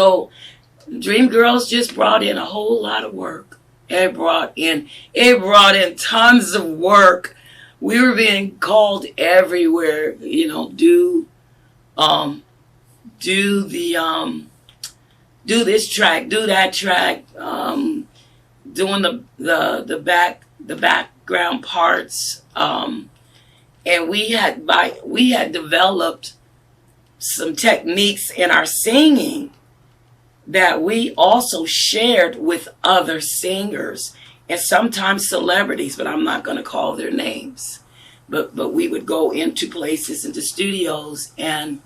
So Dream Girls just brought in a whole lot of work. It brought in tons of work. We were being called everywhere, you know, do this track, do that track, doing the background parts, and we had developed some techniques in our singing that we also shared with other singers and sometimes celebrities, but I'm not going to call their names. But we would go into places, into studios, and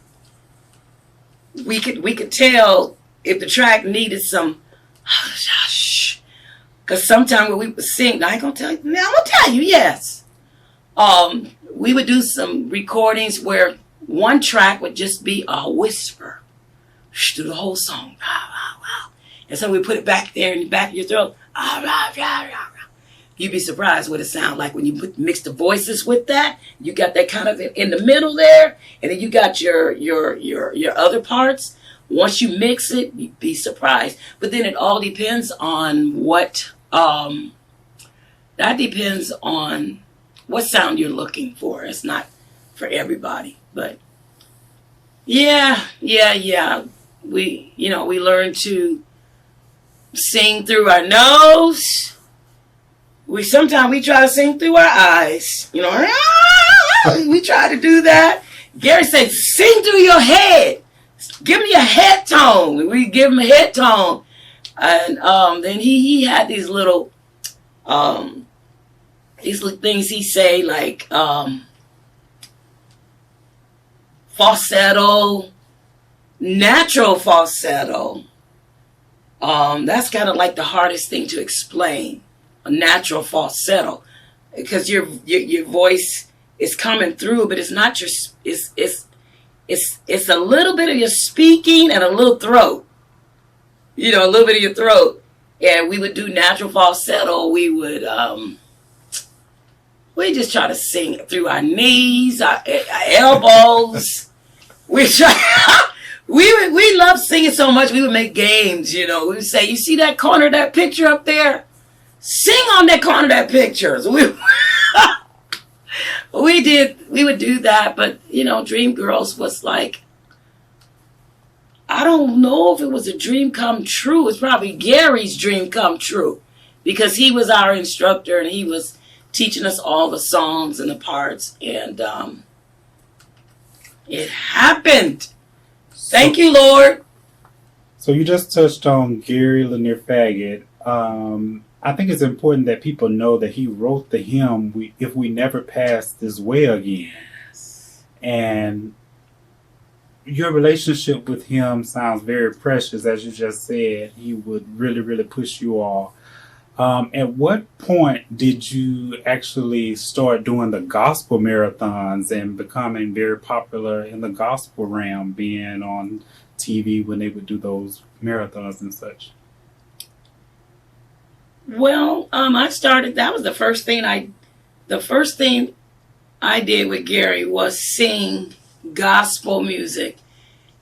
we could tell if the track needed some hush, because sometimes when we would sing, I ain't gonna tell you. Now I'm gonna tell you, yes. We would do some recordings where one track would just be a whisper through the whole song. And so we put it back there in the back of your throat. You'd be surprised what it sounds like when you mix the voices with that. You got that kind of in the middle there, and then you got your other parts. Once you mix it, you'd be surprised. But then it all depends on what that depends on what sound you're looking for. It's not for everybody, but yeah. We learn to sing through our nose. Sometimes we try to sing through our eyes. You know, we try to do that. Gary said, sing through your head. Give me a head tone. We give him a head tone. And then he had these little things he say, like falsetto, natural falsetto. That's kind of like the hardest thing to explain. A natural falsetto, because your voice is coming through, but it's not your. It's a little bit of your speaking and a little throat. You know, a little bit of your throat. And we would do natural falsetto. We would we just try to sing through our knees, our elbows. We love singing so much. We would make games. You know, we would say, "You see that corner of that picture up there? Sing on that corner of that picture." So we would do that, but you know, Dream Girls was like, I don't know if it was a dream come true. It's probably Gary's dream come true, because he was our instructor and he was teaching us all the songs and the parts, and it happened. Thank you, Lord. So you just touched on Gary Lanier Faggot. I think it's important that people know that he wrote the hymn, If We Never Pass This Way Again. Yes. And your relationship with him sounds very precious. As you just said, he would really, really push you all. At what point did you actually start doing the gospel marathons and becoming very popular in the gospel realm, being on TV when they would do those marathons and such? Well, I started, that was the first thing I did with Gary was sing gospel music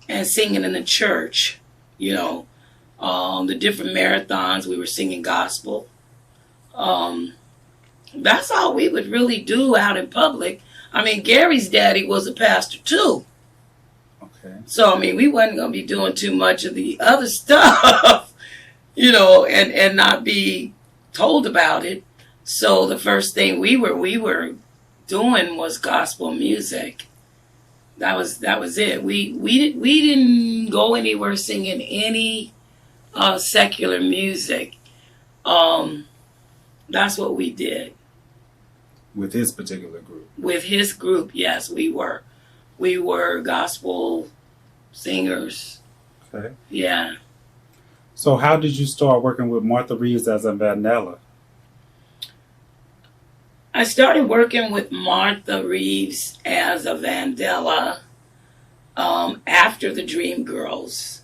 and singing in the church. You know, the different marathons, we were singing gospel. That's all we would really do out in public. I mean, Gary's daddy was a pastor too. Okay. So, I mean, we wasn't going to be doing too much of the other stuff, you know, and not be told about it. So the first thing we were doing was gospel music. That was it. We didn't go anywhere singing any secular music. That's what we did. With his particular group. With his group, yes, we were gospel singers. Okay. Yeah. So how did you start working with Martha Reeves as a Vandella? I started working with Martha Reeves as a Vandella after the Dream Girls.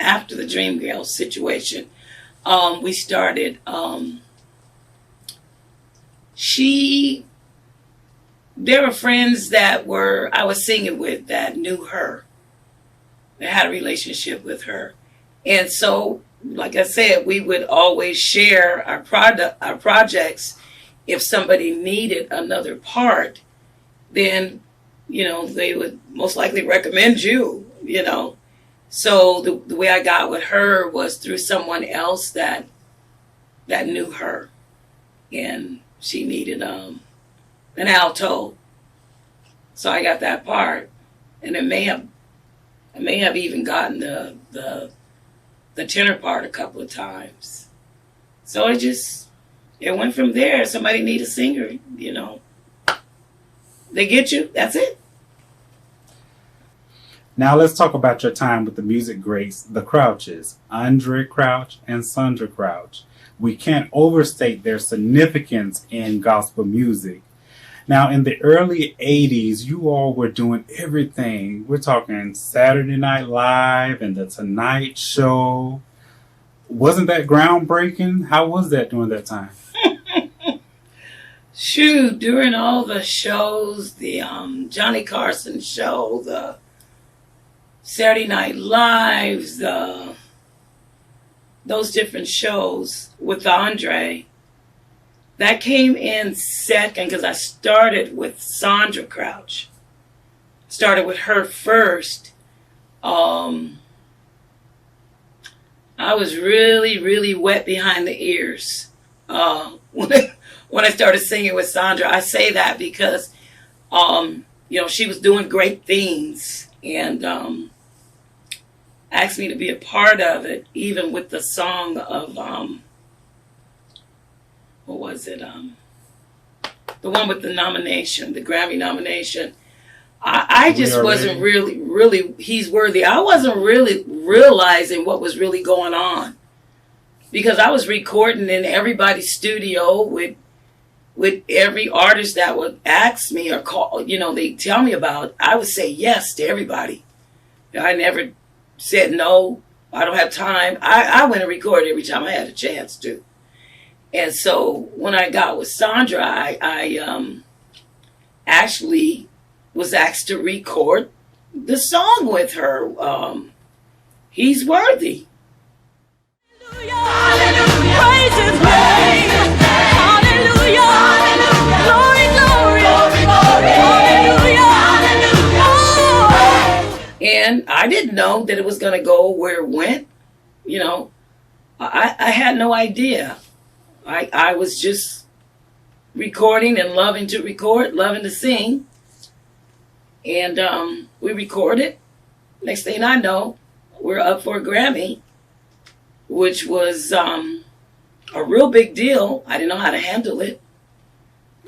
After the Dream Girls situation, we started. There were friends that I was singing with that knew her. that had a relationship with her. And so, like I said, we would always share our projects. If somebody needed another part, then, they would most likely recommend you, So the way I got with her was through someone else that knew her, and she needed an alto, so I got that part, and I may have even gotten the tenor part a couple of times. So it went from there. Somebody need a singer, they get you. That's it. Now let's talk about your time with the music greats, the Crouches, Andrae Crouch and Sandra Crouch. We can't overstate their significance in gospel music. Now, in the early 80s, you all were doing everything. We're talking Saturday Night Live and The Tonight Show. Wasn't that groundbreaking? How was that during that time? Shoot, during all the shows, the Johnny Carson show, the Saturday Night Lives, those different shows with Andre, that came in second because I started with Sandra Crouch. Started with her first. I was really, really wet behind the ears when I started singing with Sandra. I say that because, she was doing great things and asked me to be a part of it, even with the song of, what was it? The one with the nomination, the Grammy nomination. I just wasn't really, he's worthy. I wasn't really realizing what was really going on because I was recording in everybody's studio with every artist that would ask me or call, they tell me about. I would say yes to everybody. I never said no. I don't have time. I went and recorded every time I had a chance to. And so when I got with Sandra, I actually was asked to record the song with her. He's worthy. Hallelujah. Praise his name. Hallelujah. Glory, glory. Hallelujah. And I didn't know that it was going to go where it went. I had no idea. I was just recording and loving to record, loving to sing. And we recorded. Next thing I know, we're up for a Grammy, which was a real big deal. I didn't know how to handle it.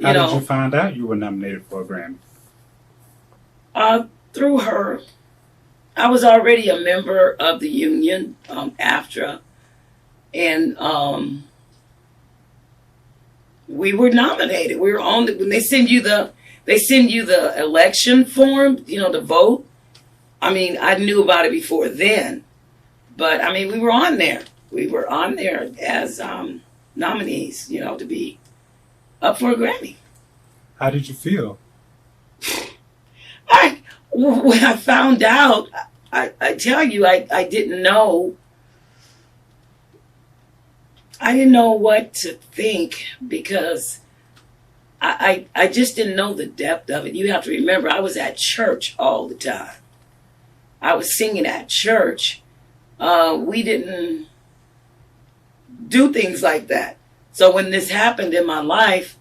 How did you find out you were nominated for a Grammy? Through her. I was already a member of the union, AFTRA, and we were nominated. We were on when they send you the election form, to vote. I mean, I knew about it before then, but I mean, we were on there. We were on there as nominees, to be up for a Grammy. How did you feel? When I found out, I tell you, I didn't know. I didn't know what to think because I just didn't know the depth of it. You have to remember, I was at church all the time. I was singing at church. We didn't do things like that. So when this happened in my life,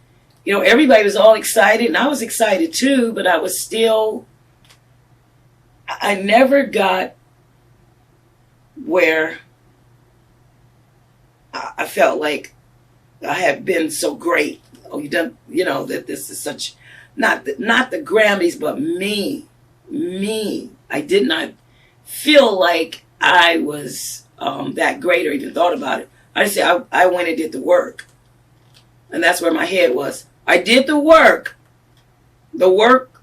everybody was all excited, and I was excited too, but I was still... I never got where I felt like I had been so great. Oh, that this is such, not the Grammys, but me. I did not feel like I was that great or even thought about it. I just said I went and did the work. And that's where my head was. I did the work. The work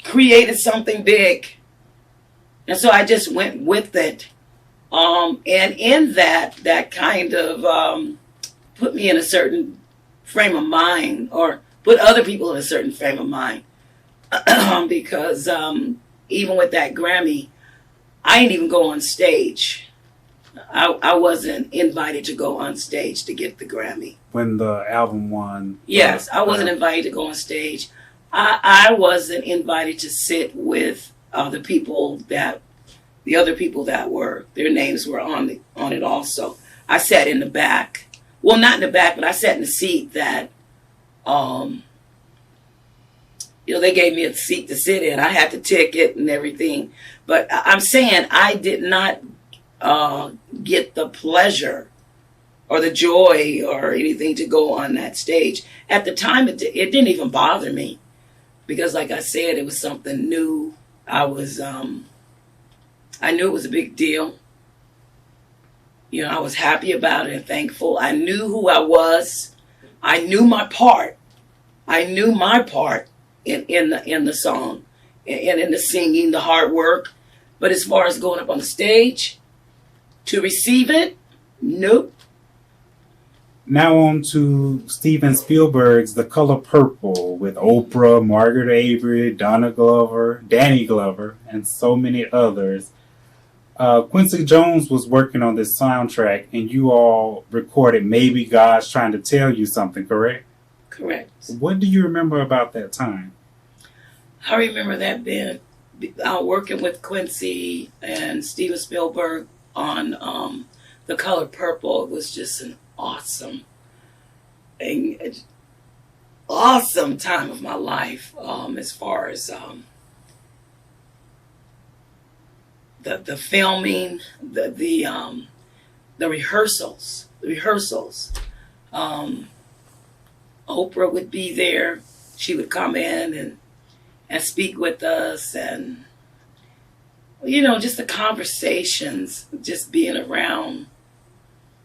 created something big. And so I just went with it. And in that kind of put me in a certain frame of mind, or put other people in a certain frame of mind. Because even with that Grammy, I didn't even go on stage. I wasn't invited to go on stage to get the Grammy. When the album won. Yes, I wasn't invited to go on stage. I wasn't invited to sit with the other people that were, their names were on it also. I sat in the back. Well, not in the back, but I sat in the seat that, they gave me a seat to sit in. I had the ticket and everything. But I'm saying I did not get the pleasure or the joy or anything to go on that stage. At the time, it didn't even bother me because, like I said, it was something new. I knew it was a big deal. I was happy about it and thankful. I knew who I was. I knew my part. in the song and in the singing, the hard work. But as far as going up on the stage to receive it, nope. Now on to Steven Spielberg's The Color Purple with Oprah, Margaret Avery, Danny Glover, and so many others. Quincy Jones was working on this soundtrack, and you all recorded Maybe God's Trying to Tell You Something, correct? Correct. What do you remember about that time? I remember that being working with Quincy and Steven Spielberg on The Color Purple. It was just an awesome time of my life, as far as the filming, the rehearsals. Oprah would be there. She would come in and speak with us, and just the conversations, just being around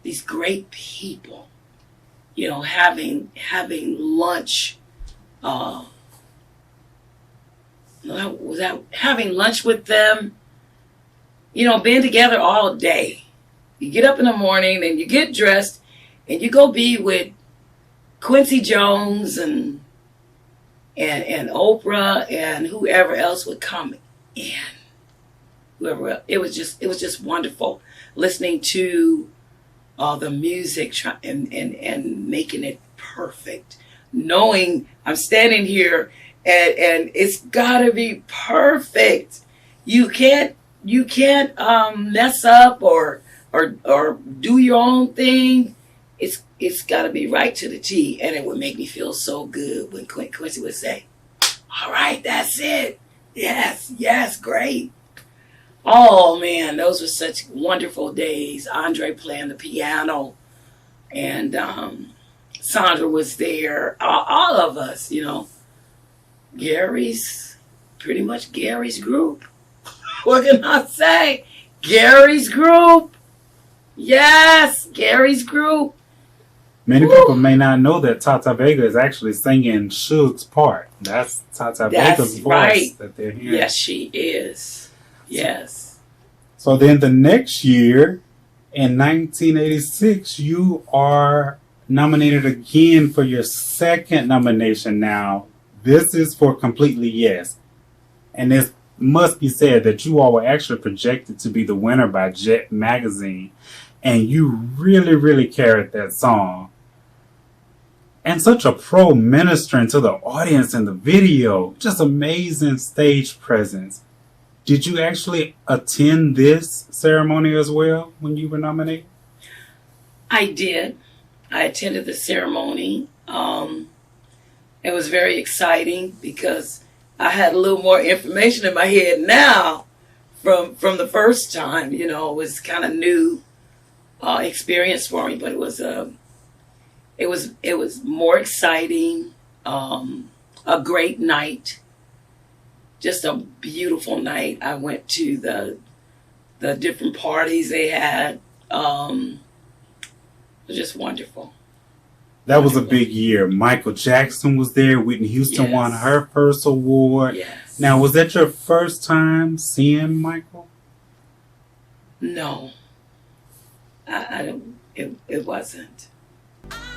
these great people, having lunch, having lunch with them, being together all day. You get up in the morning and you get dressed and you go be with Quincy Jones and Oprah and whoever else would come in. It was just wonderful listening to the music and making it perfect. Knowing I'm standing here and it's gotta be perfect. You can't mess up or do your own thing. It's got to be right to the T, and it would make me feel so good when Quincy would say, "All right, that's it. Yes, great." Oh man, those were such wonderful days. Andrae playing the piano, and Sandra was there. All of us, pretty much Gary's group. What can I say? Gary's group. Yes, Gary's group. Many people may not know that Tata Vega is actually singing Suge's part. That's Tata Vega's voice that they're hearing. Yes, she is. Yes. So then the next year, in 1986, you are nominated again for your second nomination now. This is for Completely Yes. And it must be said that you all were actually projected to be the winner by Jet Magazine. And you really, really carried that song. And such a pro ministering to the audience in the video. Just amazing stage presence. Did you actually attend this ceremony as well when you were nominated? I did. I attended the ceremony. It was very exciting because I had a little more information in my head now from the first time. It was kind of new experience for me, but it was more exciting. A great night, just a beautiful night. I went to the different parties they had. It was just wonderful. That was a big year. Michael Jackson was there. Whitney Houston won her first award. Yes. Now, was that your first time seeing Michael? No. I don't. It wasn't.